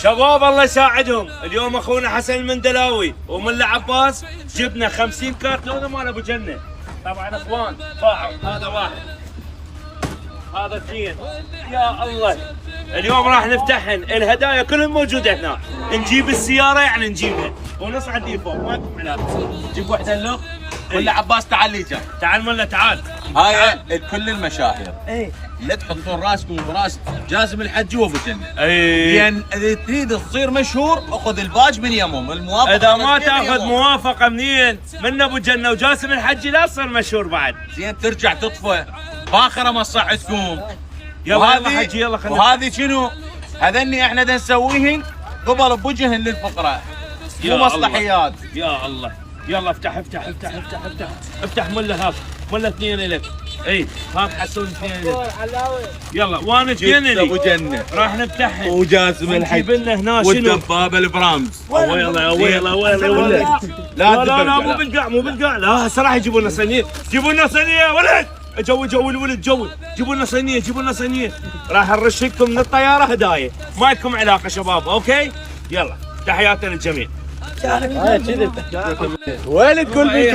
شباب الله يساعدهم، اليوم اخونا حسن المندلاوي وملا عباس جبنا 50 كارتونه مال ابو جنه. طبعا اخوان باعوا، هذا واحد هذا اثنين. يا الله اليوم راح نفتحن الهدايا كلهم موجوده هنا. نجيب السياره يعني نجيبها ونصعد لي فوق ماكو علاقه. جيب وحده له ملا عباس تعال لي جا. تعال ملا تعال. هاي كل المشاهير اي لا تحطون راسكم براس جاسم الحجي وابو جنه. اي لان اذا تريد تصير مشهور اخذ الباج من يمهم الموافقه. اذا ما من تاخذ يمهم. موافقه منين؟ من ابو جنه وجاسم الحجي لا تصير مشهور بعد. زين ترجع تطفى باخره ما صح تكون. يلا يلا حجي يلا خلينا. وهذه شنو؟ هذني احنا دا نسويهن قبل بوجهن للفقراء. يا مو مصلحيات. يا الله يلا افتح افتح افتح افتح افتح افتح ملا هاك ملا اثنين لك. اي هاك حسون اثنين لك. يلا وانا اثنين لي ابو جنه راح نفتحهم وجاسم نجيب الحج لنا هنا شنو؟ والدبابه البرامز. ويلا يا ويلا ويلا ويلا لا لا مو بالقاع مو بالقاع لا هسه راح يجيبوا لنا صينيه. جيبوا لنا صينيه يا ولد. جو الولد جو. جيبوا لنا صينيه جيبوا لنا صينيه. راح نرشكم من الطياره هدايا ما لكم علاقه شباب. اوكي يلا تحياتنا للجميع. وين تقول بك